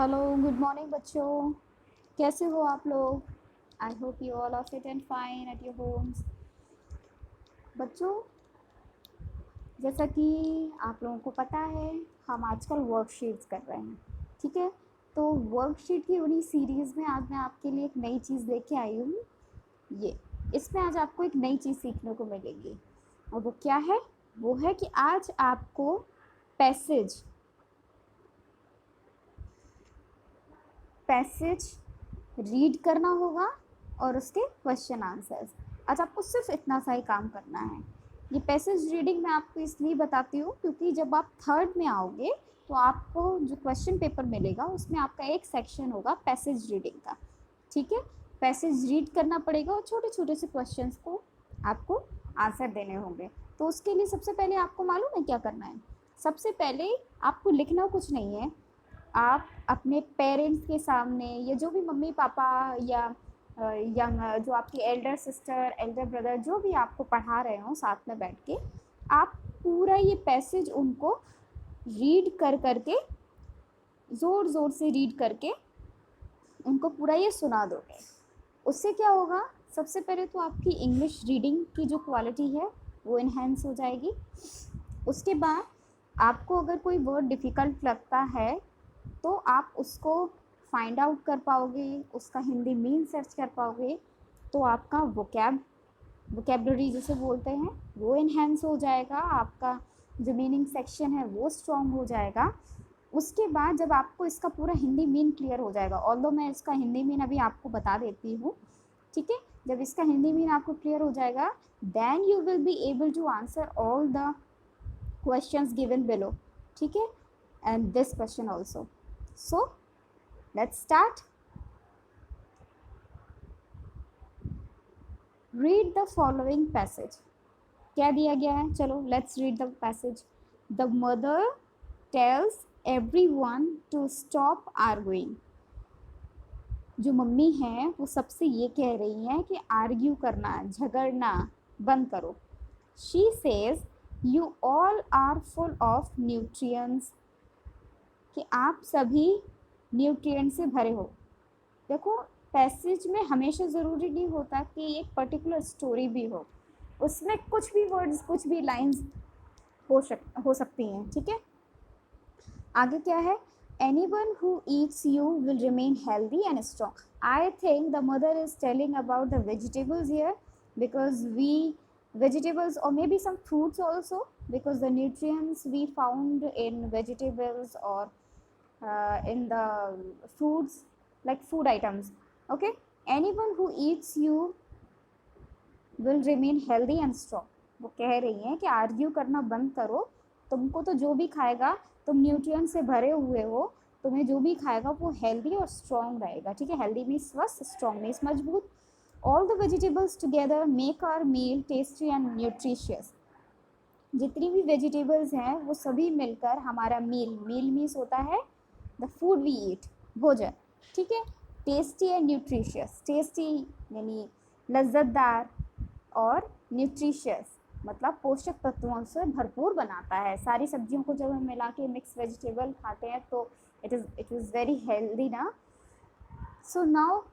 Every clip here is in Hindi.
हेलो, गुड मॉर्निंग बच्चों। कैसे हो आप लोग? I hope you all are fit and fine at your homes. बच्चों, जैसा कि आप लोगों को पता है, हम आजकल वर्कशीट्स कर रहे हैं। ठीक है, तो वर्कशीट की उन्हीं सीरीज़ में आज मैं आपके लिए एक नई चीज़ लेके आई हूँ। ये इसमें आज आपको एक नई चीज़ सीखने को मिलेगी, और वो क्या है? वो है कि आज आपको पैसेज पैसेज रीड करना होगा और उसके क्वेश्चन आंसर्स। आज आपको सिर्फ इतना सा ही काम करना है। ये पैसेज रीडिंग मैं आपको इसलिए बताती हूँ क्योंकि जब आप थर्ड में आओगे तो आपको जो क्वेश्चन पेपर मिलेगा उसमें आपका एक सेक्शन होगा पैसेज रीडिंग का। ठीक है, पैसेज रीड करना पड़ेगा और छोटे छोटे से क्वेश्चंस को आपको आंसर देने होंगे। तो उसके लिए सबसे पहले आपको मालूम है क्या करना है? सबसे पहले आपको लिखना कुछ नहीं है। आप अपने पेरेंट्स के सामने या जो भी मम्मी पापा या यंग जो आपकी एल्डर सिस्टर एल्डर ब्रदर जो भी आपको पढ़ा रहे हो साथ में बैठ के, आप पूरा ये पैसेज उनको रीड कर करके ज़ोर ज़ोर से रीड करके उनको पूरा ये सुना दोगे। उससे क्या होगा? सबसे पहले तो आपकी इंग्लिश रीडिंग की जो क्वालिटी है वो इन्हेंस हो जाएगी। उसके बाद आपको अगर कोई वर्ड डिफ़िकल्ट लगता है तो आप उसको फाइंड आउट कर पाओगे, उसका हिंदी मीन सर्च कर पाओगे, तो आपका वोकेबलरी जिसे बोलते हैं वो इन्हेंस हो जाएगा, आपका जो मीनिंग सेक्शन है वो स्ट्रॉन्ग हो जाएगा। उसके बाद जब आपको इसका पूरा हिंदी मीन क्लियर हो जाएगा, ऑल्दो मैं इसका हिंदी मीन अभी आपको बता देती हूँ। ठीक है, जब इसका हिंदी मीन आपको क्लियर हो जाएगा, then you will be able to answer all the questions given below. ठीक है, and this question also. So let's start. Read the following passage. क्या दिया गया है? चलो let's read the passage. The mother tells everyone to stop arguing. जो मम्मी है वो सबसे ये कह रही है कि आर्ग्यू करना, झगड़ना बंद करो। She says you all are full of nutrients, कि आप सभी न्यूट्रिएंट से भरे हो। देखो, पैसेज में हमेशा ज़रूरी नहीं होता कि एक पर्टिकुलर स्टोरी भी हो, उसमें कुछ भी वर्ड्स कुछ भी लाइंस हो सकती हैं। ठीक है, आगे क्या है? Anyone who Yeats you will remain healthy and strong. I think the mother is telling about the vegetables here, because we vegetables or maybe some fruits also, because the nutrients we found in vegetables or in the fruits, like food items. Okay, anyone who eats you will remain healthy and strong. वो कह रही हैं कि आर्ग्यू करना बंद करो, तुमको तो जो भी खाएगा, तुम न्यूट्रिएंट से भरे हुए हो, तुम्हें जो भी खाएगा वो हेल्दी और स्ट्रॉन्ग रहेगा। ठीक है, हेल्दी मीन्स स्वस्थ, स्ट्रॉन्ग मीन्स मजबूत। All the vegetables together make our meal tasty and nutritious. जितनी भी वेजिटेबल्स हैं वो सभी मिलकर हमारा मील मीन्स होता है द फूड वी ईट, भोजन। ठीक है, टेस्टी एंड न्यूट्रिशियस, टेस्टी यानी लज्जतदार, और न्यूट्रिशियस मतलब पोषक तत्वों से भरपूर बनाता है। सारी सब्जियों को जब हम मिला के मिक्स वेजिटेबल खाते हैं तो इट इज़ वेरी हेल्दी ना। So now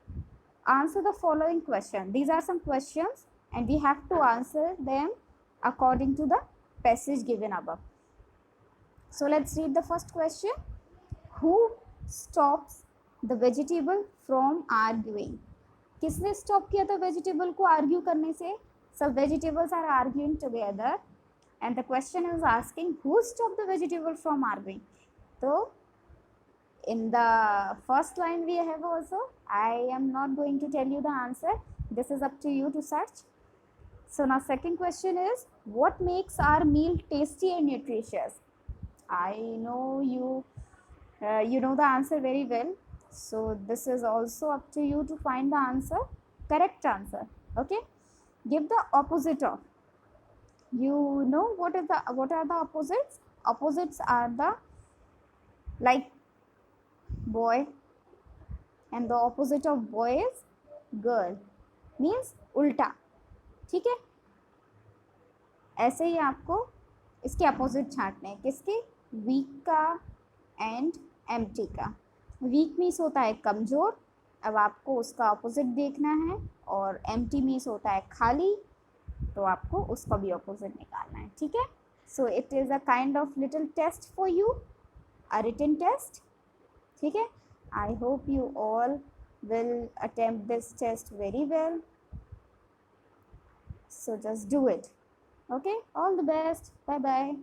answer the following question. These are some questions and we have to answer them according to the passage given above. So let's read the first question. Who stops the vegetable from arguing? किसने स्टॉप किया था वेजिटेबल को आर्ग्यू करने से? सब vegetables are arguing together and the question is asking who stop the vegetable from arguing. तो in the first line we have also, I am not going to tell you the answer, this is up to you to search. So now second question is, what makes our meal tasty and nutritious? I know you know the answer very well, so this is also up to you to find the answer, correct answer. Okay, give the opposite of. You know what are the opposites? Opposites are the like boy, and the opposite of boy is girl, means उल्टा। ठीक है, ऐसे ही आपको इसके अपोजिट छांटने हैं, किसके? वीक का एंड एम्प्टी का। वीक मीन्स होता है कमज़ोर, अब आपको उसका अपोजिट देखना है, और एम्प्टी मीन्स होता है खाली, तो आपको उसका भी अपोजिट निकालना है, ठीक है। So it is a kind of little test for you, a written test, ठीक है। I hope you all will attempt this test very well, so just do it. Okay, all the best, bye bye.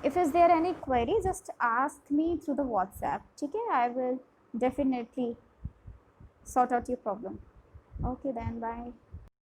If is there any query, just ask me through the WhatsApp, okay, I will definitely sort out your problem. Okay then, bye.